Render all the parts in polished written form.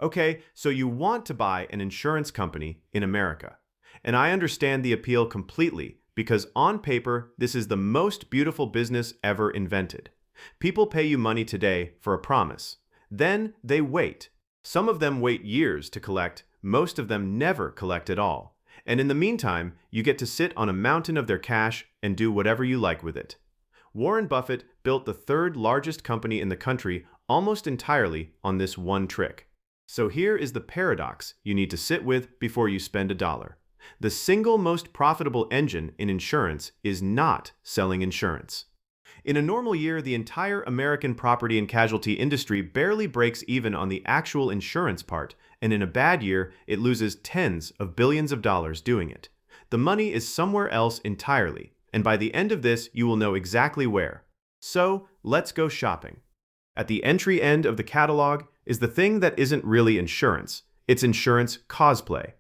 Okay, so you want to buy an insurance company in America. And I understand the appeal completely because on paper, this is the most beautiful business ever invented. People pay you money today for a promise. Then they wait. Some of them wait years to collect, most of them never collect at all. And in the meantime, you get to sit on a mountain of their cash and do whatever you like with it. Warren Buffett built the third largest company in the country almost entirely on this one trick. So here is the paradox you need to sit with before you spend a dollar. The single most profitable engine in insurance is not selling insurance. In a normal year, the entire American property and casualty industry barely breaks even on the actual insurance part, and in a bad year, it loses tens of billions of dollars doing it. The money is somewhere else entirely, and by the end of this, you will know exactly where. So, let's go shopping. At the entry end of the catalog is the thing that isn't really insurance. It's insurance cosplay.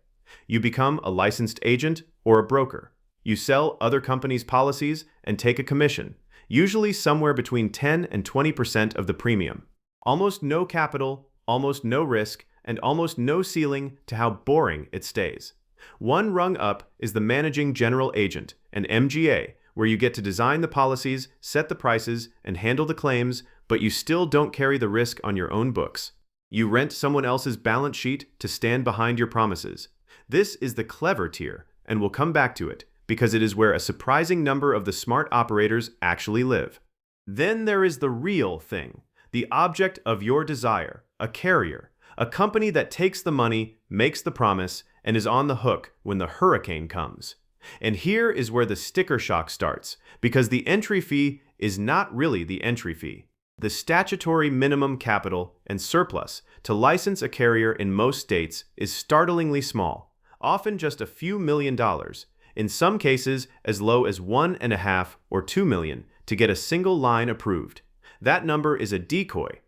You become a licensed agent or a broker. You sell other companies' policies and take a commission, usually somewhere between 10 and 20% of the premium. Almost no capital, almost no risk, and almost no ceiling to how boring it stays. One rung up is the managing general agent, an MGA, where you get to design the policies, set the prices, and handle the claims, but you still don't carry the risk on your own books. You rent someone else's balance sheet to stand behind your promises. This is the clever tier, and we'll come back to it, because it is where a surprising number of the smart operators actually live. Then there is the real thing, the object of your desire, a carrier, a company that takes the money, makes the promise, and is on the hook when the hurricane comes. And here is where the sticker shock starts, because the entry fee is not really the entry fee. The statutory minimum capital and surplus to license a carrier in most states is startlingly small, often just a few $1,000,000, in some cases as low as 1.5 or 2 million to get a single line approved. That number is a decoy.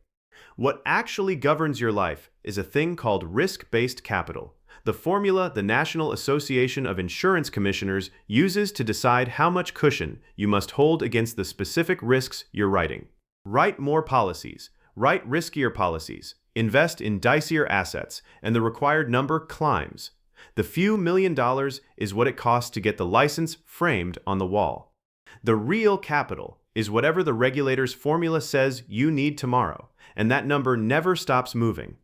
What actually governs your life is a thing called risk-based capital, the formula the National Association of Insurance Commissioners uses to decide how much cushion you must hold against the specific risks you're writing. Write more policies, write riskier policies, invest in dicier assets, and the required number climbs. The few $1,000,000 is what it costs to get the license framed on the wall. The real capital is whatever the regulator's formula says you need tomorrow, and that number never stops moving.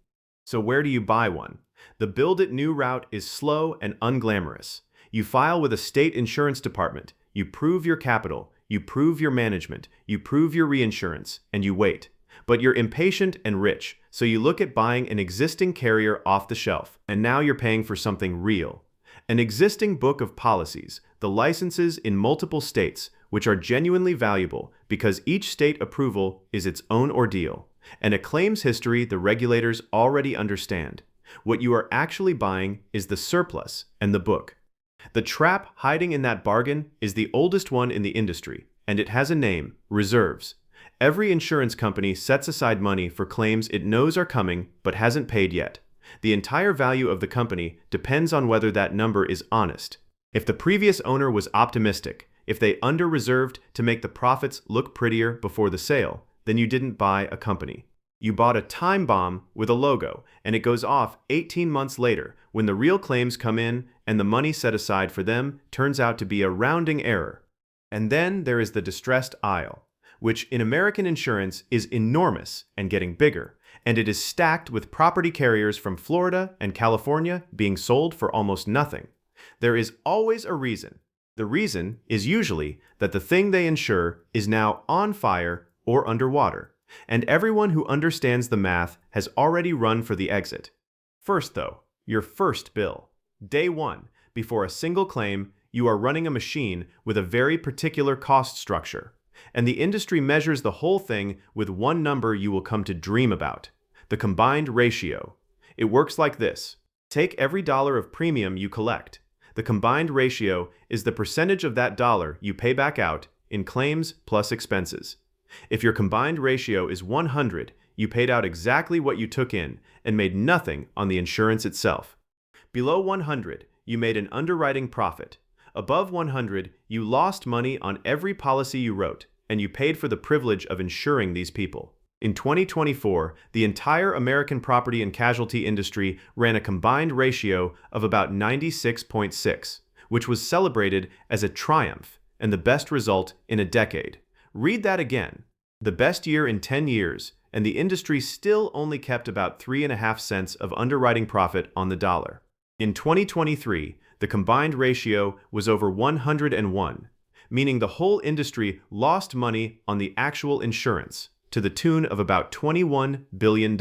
So where do you buy one? The Build It New route is slow and unglamorous. You file with a state insurance department, you prove your capital, you prove your management, you prove your reinsurance, and you wait. But you're impatient and rich, so you look at buying an existing carrier off the shelf, and now you're paying for something real. An existing book of policies, the licenses in multiple states, which are genuinely valuable because each state approval is its own ordeal, and a claims history the regulators already understand. What you are actually buying is the surplus and the book. The trap hiding in that bargain is the oldest one in the industry, and it has a name: reserves. Every insurance company sets aside money for claims it knows are coming but hasn't paid yet. The entire value of the company depends on whether that number is honest. If the previous owner was optimistic, if they under-reserved to make the profits look prettier before the sale, then you didn't buy a company. You bought a time bomb with a logo, and it goes off 18 months later when the real claims come in and the money set aside for them turns out to be a rounding error. And then there is the distressed aisle, which in American insurance is enormous and getting bigger, and it is stacked with property carriers from Florida and California being sold for almost nothing. There is always a reason. The reason is usually that the thing they insure is now on fire or underwater, and everyone who understands the math has already run for the exit. First though, your first bill. Day one, before a single claim, you are running a machine with a very particular cost structure, and the industry measures the whole thing with one number you will come to dream about: the combined ratio. It works like this. Take every dollar of premium you collect. The combined ratio is the percentage of that dollar you pay back out in claims plus expenses. If your combined ratio is 100, you paid out exactly what you took in and made nothing on the insurance itself. Below 100, you made an underwriting profit. Above 100, you lost money on every policy you wrote, and you paid for the privilege of insuring these people. In 2024, the entire American property and casualty industry ran a combined ratio of about 96.6, which was celebrated as a triumph and the best result in a decade. Read that again. The best year in 10 years, and the industry still only kept about 3.5 cents of underwriting profit on the dollar. In 2023, the combined ratio was over 101, meaning the whole industry lost money on the actual insurance, to the tune of about $21 billion.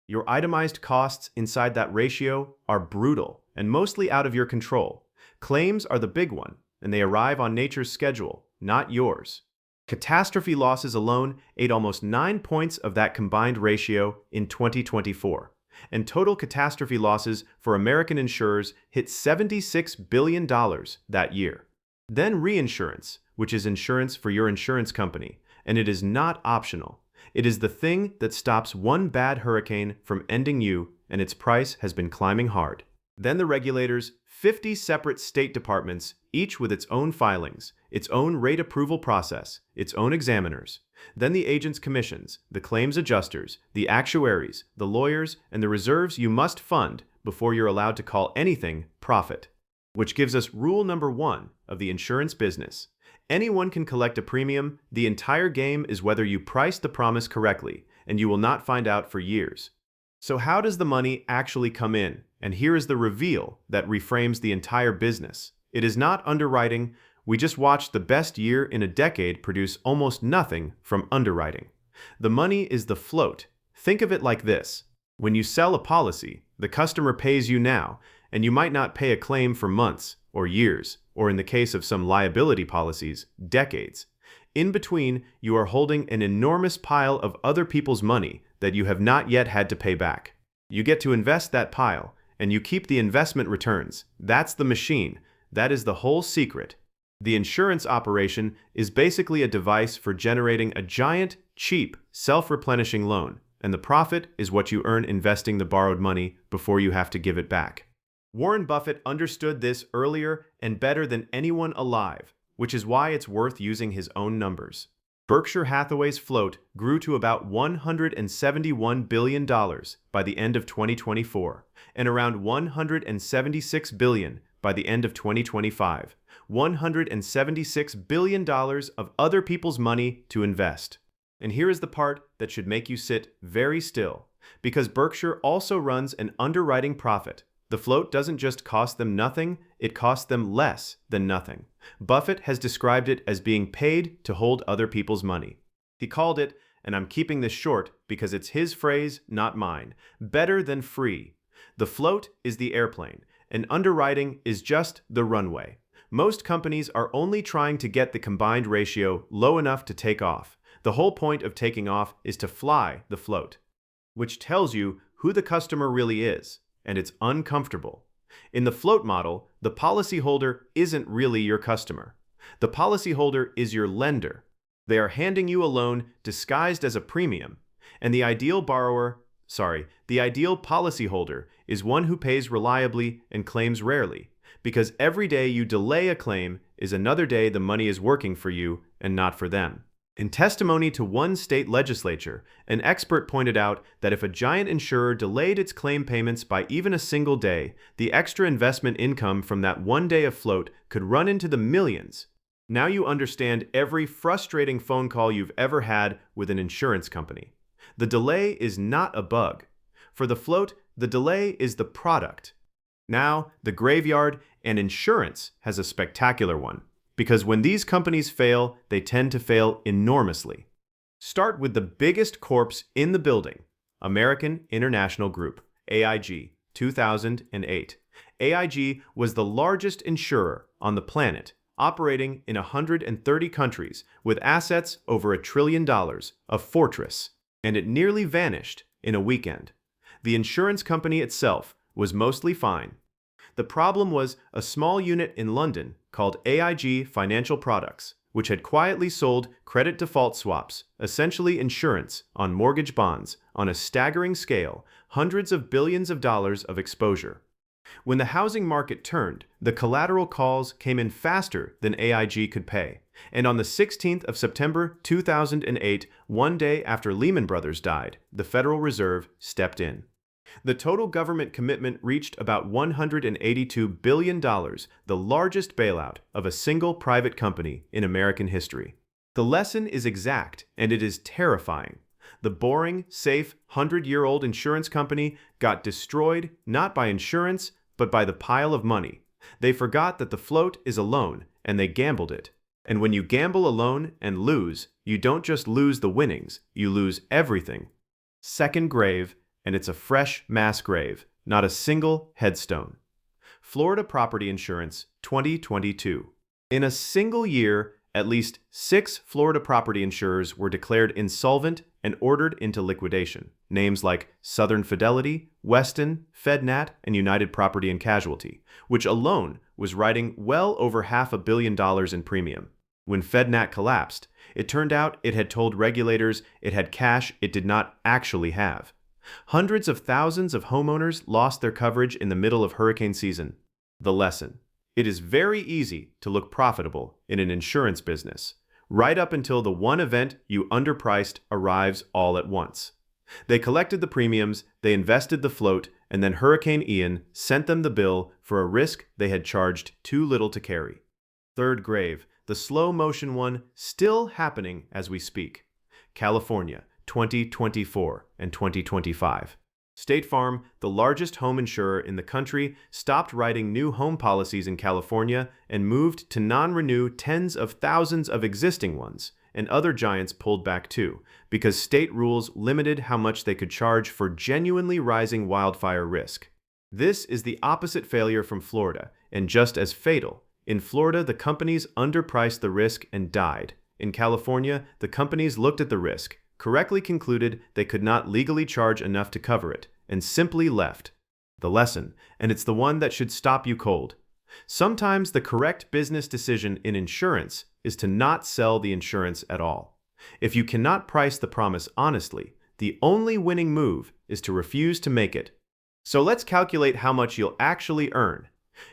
Your itemized costs inside that ratio are brutal and mostly out of your control. Claims are the big one, and they arrive on nature's schedule, not yours. Catastrophe losses alone ate almost 9 points of that combined ratio in 2024, and total catastrophe losses for American insurers hit $76 billion that year. Then reinsurance, which is insurance for your insurance company, and it is not optional. It is the thing that stops one bad hurricane from ending you, and its price has been climbing hard. Then the regulators, 50 separate state departments, each with its own filings, its own rate approval process, its own examiners. Then the agents' commissions, the claims adjusters, the actuaries, the lawyers, and the reserves you must fund before you're allowed to call anything profit. Which gives us rule number 1 of the insurance business. Anyone can collect a premium. The entire game is whether you price the promise correctly, and you will not find out for years. So how does the money actually come in? And here is the reveal that reframes the entire business. It is not underwriting. We just watched the best year in a decade produce almost nothing from underwriting. The money is the float. Think of it like this. When you sell a policy, the customer pays you now, and you might not pay a claim for months or years, or in the case of some liability policies, decades. In between, you are holding an enormous pile of other people's money that you have not yet had to pay back. You get to invest that pile, and you keep the investment returns. That's the machine. That is the whole secret. The insurance operation is basically a device for generating a giant, cheap, self-replenishing loan, and the profit is what you earn investing the borrowed money before you have to give it back. Warren Buffett understood this earlier and better than anyone alive, which is why it's worth using his own numbers. Berkshire Hathaway's float grew to about $171 billion by the end of 2024, and around $176 billion by the end of 2025. $176 billion of other people's money to invest. And here is the part that should make you sit very still, because Berkshire also runs an underwriting profit. The float doesn't just cost them nothing, it costs them less than nothing. Buffett has described it as being paid to hold other people's money. He called it, and I'm keeping this short because it's his phrase, not mine, better than free. The float is the airplane, and underwriting is just the runway. Most companies are only trying to get the combined ratio low enough to take off. The whole point of taking off is to fly the float, which tells you who the customer really is, and it's uncomfortable. In the float model, the policyholder isn't really your customer. The policyholder is your lender. They are handing you a loan disguised as a premium, and the ideal policyholder is one who pays reliably and claims rarely, because every day you delay a claim is another day the money is working for you and not for them. In testimony to one state legislature, an expert pointed out that if a giant insurer delayed its claim payments by even a single day, the extra investment income from that one day of float could run into the millions. Now you understand every frustrating phone call you've ever had with an insurance company. The delay is not a bug. For the float, the delay is the product. Now, the graveyard and insurance has a spectacular one, because when these companies fail, they tend to fail enormously. Start with the biggest corpse in the building, American International Group, AIG, 2008. AIG was the largest insurer on the planet, operating in 130 countries with assets over $1 trillion, a fortress, and it nearly vanished in a weekend. The insurance company itself was mostly fine. The problem was a small unit in London called AIG Financial Products, which had quietly sold credit default swaps, essentially insurance on mortgage bonds, on a staggering scale, hundreds of billions of dollars of exposure. When the housing market turned, the collateral calls came in faster than AIG could pay. And on the 16th of September 2008, one day after Lehman Brothers died, the Federal Reserve stepped in. The total government commitment reached about $182 billion, the largest bailout of a single private company in American history. The lesson is exact, and it is terrifying. The boring, safe, 100-year-old insurance company got destroyed not by insurance, but by the pile of money. They forgot that the float is a loan, and they gambled it. And when you gamble alone and lose, you don't just lose the winnings, you lose everything. Second grave, and it's a fresh mass grave, not a single headstone. Florida Property Insurance 2022. In a single year, at least 6 Florida property insurers were declared insolvent and ordered into liquidation. Names like Southern Fidelity, Weston, FedNat, and United Property and Casualty, which alone was writing well over $500 million in premium. When FedNat collapsed, it turned out it had told regulators it had cash it did not actually have. Hundreds of thousands of homeowners lost their coverage in the middle of hurricane season. The lesson: it is very easy to look profitable in an insurance business, right up until the one event you underpriced arrives all at once. They collected the premiums, they invested the float, and then Hurricane Ian sent them the bill for a risk they had charged too little to carry. Third grave, the slow-motion one still happening as we speak. California, 2024 and 2025. State Farm, the largest home insurer in the country, stopped writing new home policies in California and moved to non-renew tens of thousands of existing ones, and other giants pulled back too, because state rules limited how much they could charge for genuinely rising wildfire risk. This is the opposite failure from Florida, and just as fatal. In Florida, the companies underpriced the risk and died. In California, the companies looked at the risk, correctly concluded they could not legally charge enough to cover it, and simply left. The lesson, and it's the one that should stop you cold. Sometimes the correct business decision in insurance is to not sell the insurance at all. If you cannot price the promise honestly, the only winning move is to refuse to make it. So let's calculate how much you'll actually earn.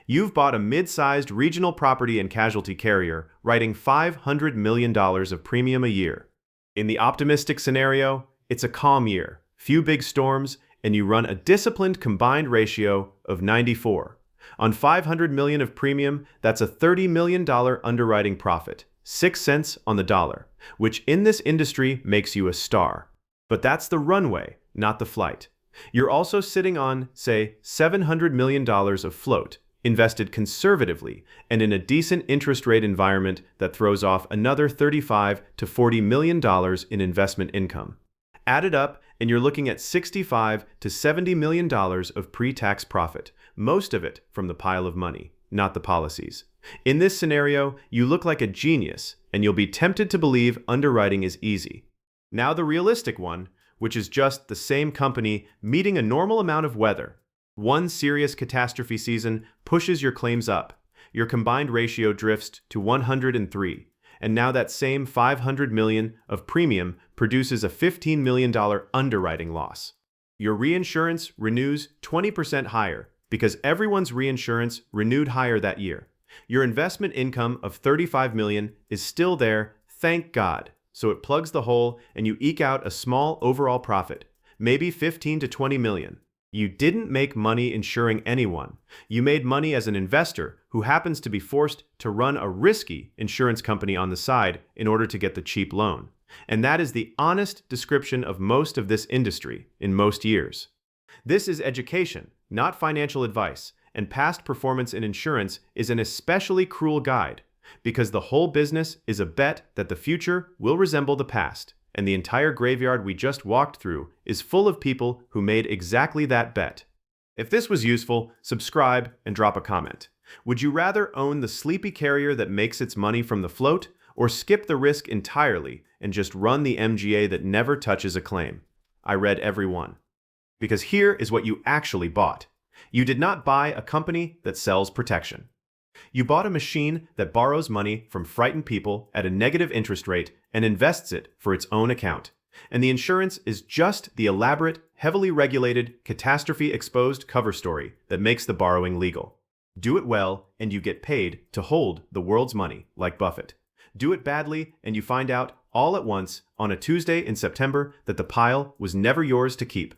You've bought a mid-sized regional property and casualty carrier, writing $500 million of premium a year. In the optimistic scenario, it's a calm year, few big storms, and you run a disciplined combined ratio of 94. On $500 million of premium, that's a $30 million underwriting profit, 6 cents on the dollar, which in this industry makes you a star. But that's the runway, not the flight. You're also sitting on, say, $700 million of float, invested conservatively and in a decent interest rate environment that throws off another $35 to $40 million in investment income. Add it up, and you're looking at $65 to $70 million of pre-tax profit, most of it from the pile of money, not the policies. In this scenario, you look like a genius, and you'll be tempted to believe underwriting is easy. Now the realistic one, which is just the same company meeting a normal amount of weather. One serious catastrophe season pushes your claims up. Your combined ratio drifts to 103. And now that same $500 million of premium produces a $15 million underwriting loss. Your reinsurance renews 20% higher because everyone's reinsurance renewed higher that year. Your investment income of $35 million is still there, thank God. So it plugs the hole and you eke out a small overall profit, maybe 15 to 20 million. You didn't make money insuring anyone. You made money as an investor who happens to be forced to run a risky insurance company on the side in order to get the cheap loan. And that is the honest description of most of this industry in most years. This is education, not financial advice, and past performance in insurance is an especially cruel guide because the whole business is a bet that the future will resemble the past. And the entire graveyard we just walked through is full of people who made exactly that bet. If this was useful, subscribe and drop a comment. Would you rather own the sleepy carrier that makes its money from the float, or skip the risk entirely and just run the MGA that never touches a claim? I read every one. Because here is what you actually bought. You did not buy a company that sells protection. You bought a machine that borrows money from frightened people at a negative interest rate and invests it for its own account. And the insurance is just the elaborate, heavily regulated, catastrophe-exposed cover story that makes the borrowing legal. Do it well, and you get paid to hold the world's money, like Buffett. Do it badly, and you find out all at once on a Tuesday in September that the pile was never yours to keep.